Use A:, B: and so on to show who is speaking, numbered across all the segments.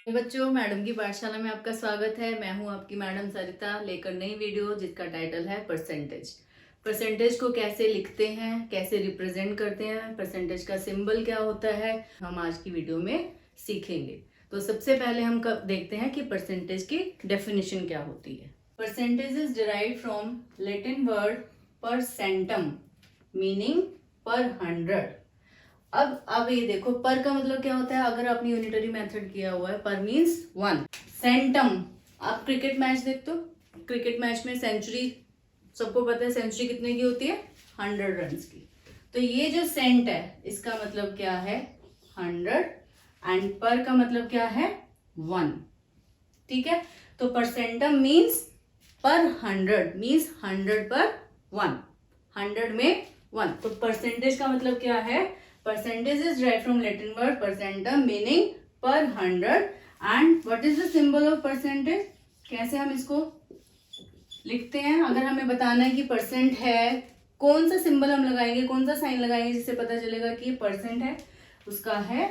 A: बच्चों, मैडम की पाठशाला में आपका स्वागत है। मैं हूं आपकी मैडम सरिता, लेकर नई वीडियो जिसका टाइटल है परसेंटेज। परसेंटेज को कैसे लिखते हैं, कैसे रिप्रेजेंट करते हैं, परसेंटेज का सिंबल क्या होता है, हम आज की वीडियो में सीखेंगे। तो सबसे पहले हम देखते हैं कि परसेंटेज की डेफिनेशन क्या होती है। Percentage is derived from Latin word percentum meaning per 100। अब ये देखो, पर का मतलब क्या होता है। अगर आपने यूनिटरी मेथड किया हुआ है, पर मीन्स 1। सेंटम, आप क्रिकेट मैच देखते हो, क्रिकेट मैच में सेंचुरी, सबको पता है सेंचुरी कितने की होती है, 100 रन की। तो ये जो सेंट है इसका मतलब क्या है, 100, एंड पर का मतलब क्या है, 1। ठीक है, तो परसेंटम मीन्स पर 100 मीन्स 100 पर 1, 100 में 1। तो परसेंटेज का मतलब क्या है, percentage is derived from Latin word percentum meaning per 100 and what is the symbol of percentage। कैसे हम इसको लिखते हैं, अगर हमें बताना है कि परसेंट है, कौन सा सिंबल हम लगाएंगे, कौन सा साइन लगाएंगे जिससे पता चलेगा कि ये परसेंट है, उसका है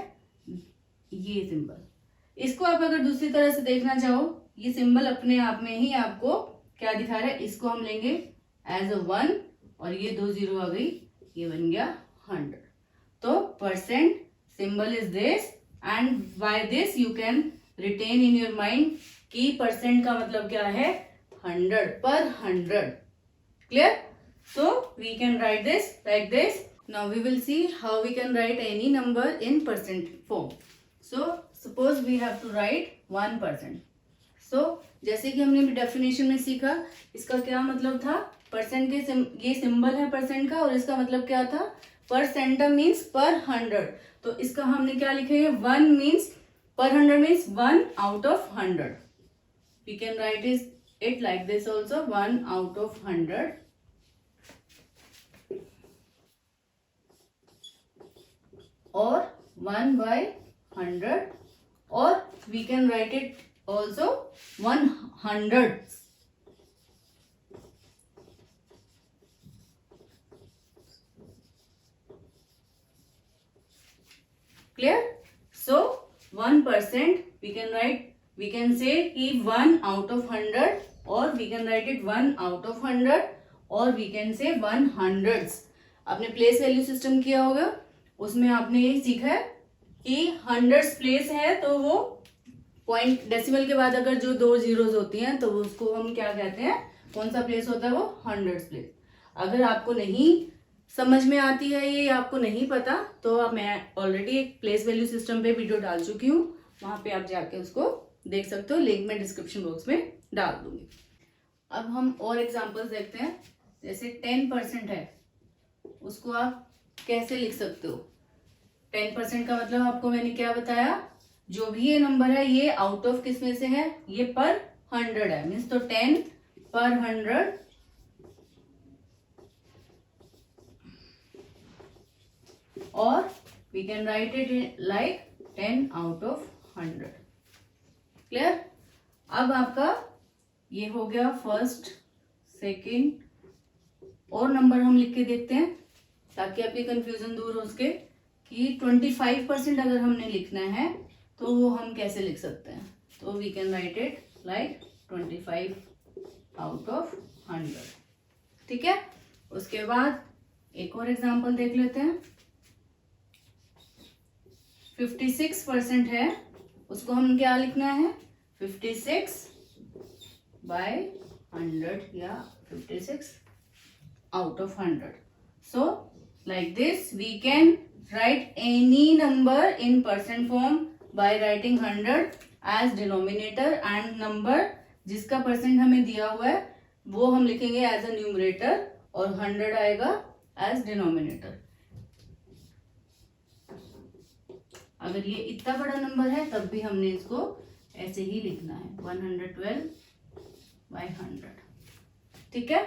A: ये सिंबल। इसको आप अगर दूसरी तरह से देखना चाहो, ये सिंबल अपने आप में ही आपको क्या दिखा रहा है, इसको हम लेंगे एज अ 1 और ये 2 0 आ गई, ये बन गया 100। तो percent symbol is this and by this you can retain in your mind कि परसेंट का मतलब क्या है, 100 पर 100। Clear? So we can write this like this. Now we will see how we can write any number in percent form. So suppose we have to write 1%। सो जैसे कि हमने डेफिनेशन में सीखा, इसका क्या मतलब था, परसेंट के ये सिंबल है परसेंट का, और इसका मतलब क्या था, परसेंटम मीन्स पर 100। तो इसका हमने क्या लिखेंगे, 1 मीन्स पर 100 means 1 out of 100। We can write it like this also, 1 out of 100 और 1 बाय 100, और we can write it also 100। Clear? So 1% we can write, we can say कि 1 out of 100, or we can write it 1 out of 100, or we can say 100s। आपने place value system किया होगा, उसमें आपने ये सीखा है कि 100s प्लेस है तो वो पॉइंट डेसिमल के बाद अगर जो 2 जीरोज होती हैं तो उसको हम क्या कहते हैं, कौन सा प्लेस होता है, वो 100s प्लेस। अगर आपको नहीं समझ में आती है ये, आपको नहीं पता, तो मैं ऑलरेडी एक प्लेस वैल्यू सिस्टम पे वीडियो डाल चुकी हूँ, वहां पे आप जाके उसको देख सकते हो, लिंक मैं डिस्क्रिप्शन बॉक्स में डाल दूंगी। अब हम और एग्जांपल्स देखते हैं। जैसे 10% है, उसको आप कैसे लिख सकते हो। 10% का मतलब आपको मैंने क्या बताया, जो भी ये नंबर है ये आउट ऑफ किस में से है, ये पर 100 है, मीन्स तो 10 पर 100, और we can write it like 10 out of 100। Clear? अब आपका ये हो गया फर्स्ट, सेकंड, और नंबर हम लिख के देखते हैं ताकि आपकी कंफ्यूजन दूर हो उसके, कि 25% अगर हमने लिखना है तो वो हम कैसे लिख सकते हैं। तो we can write it like 25 out of 100। ठीक है, उसके बाद एक और एग्जांपल देख लेते हैं। 56% है, उसको हम क्या लिखना है, 56 बाय 100 या 56 out of 100। So like this we can write any number in percent form by writing 100 as denominator, and number जिसका परसेंट हमें दिया हुआ है वो हम लिखेंगे एज अ न्यूमरेटर, और 100 आएगा एज डिनोमिनेटर। अगर ये इतना बड़ा नंबर है तब भी हमने इसको ऐसे ही लिखना है, 112 बाय 100। ठीक है,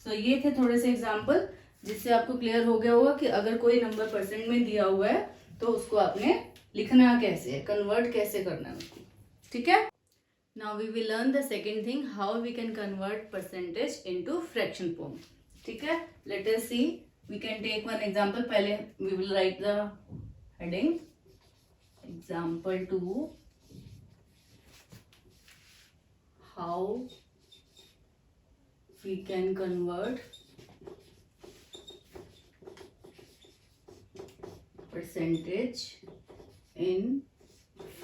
A: सो ये थे थोड़े से एग्जांपल जिससे आपको क्लियर हो गया होगा कि अगर कोई नंबर परसेंट में दिया हुआ है तो उसको आपने लिखना कैसे है, कन्वर्ट कैसे करना है उसको। ठीक है, now we will learn the second thing, how we can convert percentage into fraction form. ठीक है, let us see, we can take one example. पहले we will write the heading example 2 how we can convert percentage in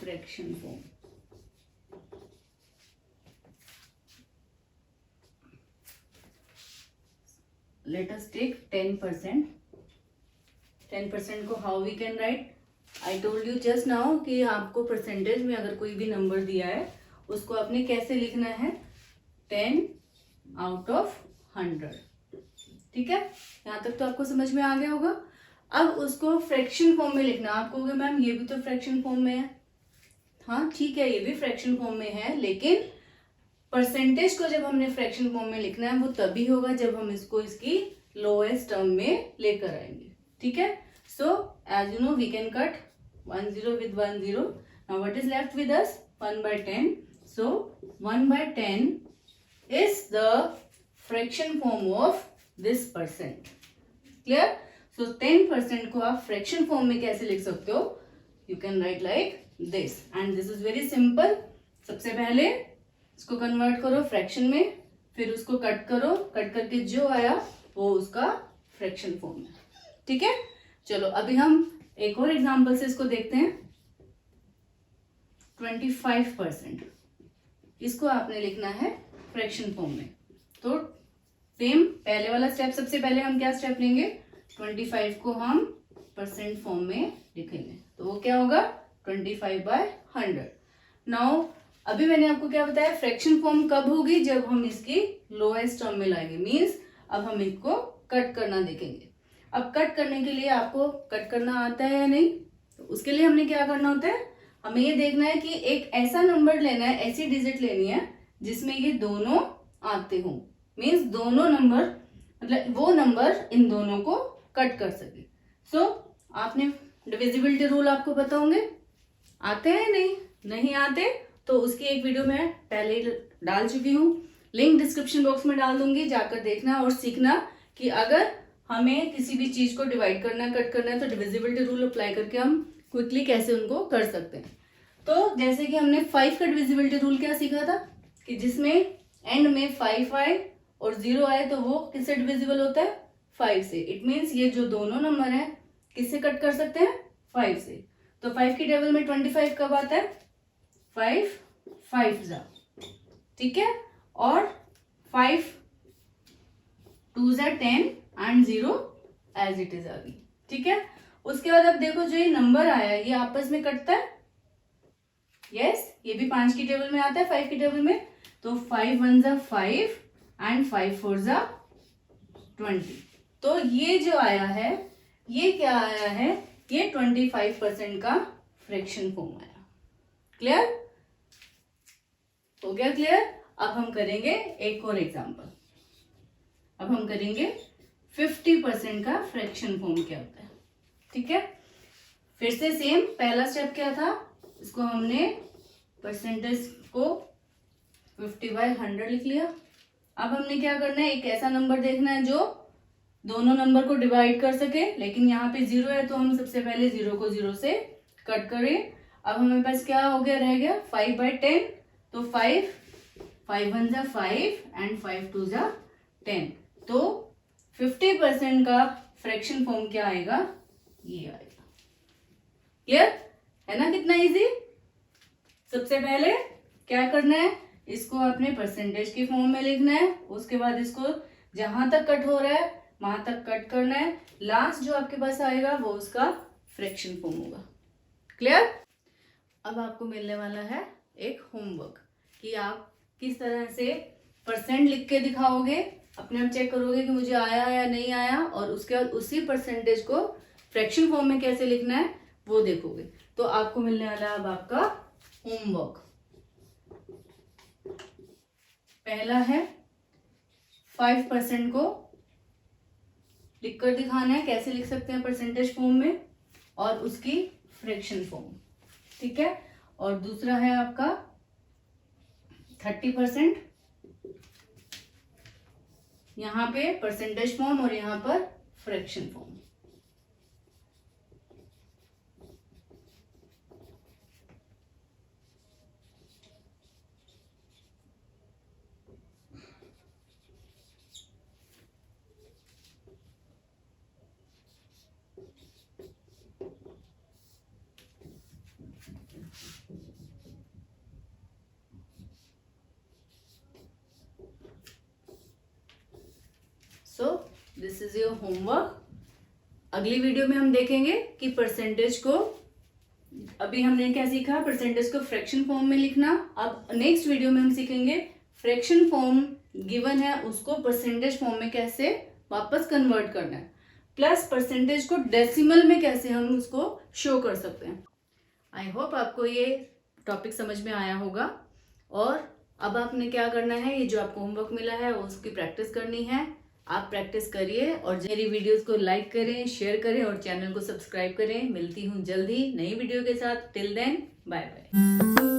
A: fraction form. Let us take 10%. 10% को how we can write? I told you just now कि आपको percentage में अगर कोई भी number दिया है उसको आपने कैसे लिखना है, 10 out of 100. ठीक है, यहाँ तक तो आपको समझ में आ गया होगा. अब उसको फ्रैक्शन फॉर्म में लिखना. आप कहोगे मैम ये भी तो फ्रैक्शन फॉर्म में है. हाँ ठीक है, ये भी फ्रैक्शन फॉर्म में है, लेकिन परसेंटेज को जब हमने फ्रैक्शन फॉर्म में लिखना है वो तभी होगा जब हम इसको इसकी लोएस्ट टर्म में लेकर आएंगे. ठीक है, so as you know we can cut 1 0 with 1 0. Now what is left with us, 1/10. So 1/10 is the fraction form of this percent. Clear? So 10% को आप फ्रैक्शन फॉर्म में कैसे लिख सकते हो? You can write like this, and this is very simple. सबसे पहले इसको कन्वर्ट करो फ्रैक्शन में, फिर उसको कट करो, कट करके जो आया वो उसका फ्रैक्शन फॉर्म है. ठीक है, चलो अभी हम एक और एग्जांपल से इसको देखते हैं. 25%, इसको आपने लिखना है फ्रैक्शन फॉर्म में. तो सेम पहले वाला स्टेप, सबसे पहले हम क्या स्टेप लेंगे, 25 को हम परसेंट फॉर्म में लिखेंगे. तो वो क्या होगा, 25/100. नाउ अभी मैंने आपको क्या बताया, फ्रैक्शन फॉर्म कब होगी, जब हम इसकी लोएस्ट टर्म में लाएंगे. मींस अब हम इसको कट करना देखेंगे. अब कट करने के लिए आपको कट करना आता है या नहीं, तो उसके लिए हमने क्या करना होता है, हमें ये देखना है कि एक ऐसा नंबर लेना है, ऐसी डिजिट लेनी है जिसमें ये दोनों आते हो. मींस दोनों नंबर, मतलब वो नंबर इन दोनों को कट कर सके. सो आपने डिविजिबिलिटी रूल आपको पता होंगे, आते हैं नहीं आते तो उसकी एक वीडियो मैं पहले ही डाल चुकी हूँ, लिंक डिस्क्रिप्शन बॉक्स में डाल दूंगी, जाकर देखना और सीखना कि अगर हमें किसी भी चीज को डिवाइड करना है, कट करना है, तो डिविजिबिलिटी रूल अप्लाई करके हम क्विकली कैसे उनको कर सकते हैं. तो जैसे कि हमने 5 का डिविजिबिलिटी रूल क्या सीखा था कि जिसमें एंड में 5 आए और 0 आए तो वो किससे डिविजिबल होता है, 5 से. इट मीन्स ये जो दोनों नंबर है किससे कट कर सकते हैं, 5 से. तो 5 की टेबल में 25 कब आता है, 5 5 जा. ठीक है, और 5 2 जा 10 एंड 0 एज इट इज आ गई. ठीक है, उसके बाद अब देखो जो ये नंबर आया ये आपस में कटता है. यस, ये भी 5 की टेबल में आता है, 5 की टेबल में. तो 5 1 जा 5 एंड 5 4 जा 20. तो ये जो आया है ये क्या आया है, ये 25% का फ्रैक्शन फॉर्म आया. क्लियर हो गया? क्लियर. अब हम करेंगे एक और एग्जांपल. अब हम करेंगे 50% का फ्रैक्शन फॉर्म क्या होता है. ठीक है, फिर से सेम पहला स्टेप क्या था, इसको हमने परसेंटेज को 50/100 लिख लिया. अब हमने क्या करना है, एक ऐसा नंबर देखना है जो दोनों नंबर को डिवाइड कर सके, लेकिन यहाँ पे 0 है तो हम सबसे पहले 0 को 0 से कट करें. अब हमारे पास क्या हो गया, रह गया 5/10. तो 5 5 1 जा 5 एंड 5 2 जा 10. तो 50% का फ्रैक्शन फॉर्म क्या आएगा, ये आएगा. क्लियर है ना, कितना इजी. सबसे पहले क्या करना है, इसको अपने परसेंटेज के फॉर्म में लिखना है. उसके बाद इसको जहां तक कट हो रहा है वहां तक कट करना है. लास्ट जो आपके पास आएगा वो उसका फ्रैक्शन फॉर्म होगा. क्लियर. अब आपको मिलने वाला है एक होमवर्क कि आप किस तरह से परसेंट लिख के दिखाओगे. अपने आप चेक करोगे कि मुझे आया या नहीं आया, और उसके बाद उसी परसेंटेज को फ्रैक्शन फॉर्म में कैसे लिखना है वो देखोगे. तो आपको मिलने वाला है अब आपका होमवर्क. पहला है 5% को लिखकर दिखाना है, कैसे लिख सकते हैं परसेंटेज फॉर्म में, और उसकी फ्रैक्शन फॉर्म. ठीक है, और दूसरा है आपका 30%, यहां पे परसेंटेज फॉर्म और यहां पर fraction form. So this is your homework. अगली वीडियो में हम देखेंगे कि परसेंटेज को, अभी हमने क्या सीखा, परसेंटेज को फ्रैक्शन फॉर्म में लिखना। अब नेक्स्ट वीडियो में हम सीखेंगे फ्रैक्शन फॉर्म गिवन है उसको परसेंटेज फॉर्म में कैसे वापस कन्वर्ट करना है, प्लस परसेंटेज को डेसिमल में कैसे हम उसको शो कर सकते हैं। आई होप आपको ये टॉपिक समझ में आया होगा। और अब आपने क्या करना है, ये जो आपको होमवर्क मिला है उसकी प्रैक्टिस करनी है। आप प्रैक्टिस करिए और मेरी वीडियोस को लाइक करें, शेयर करें और चैनल को सब्सक्राइब करें। मिलती हूँ जल्द ही नई वीडियो के साथ। Till then bye bye.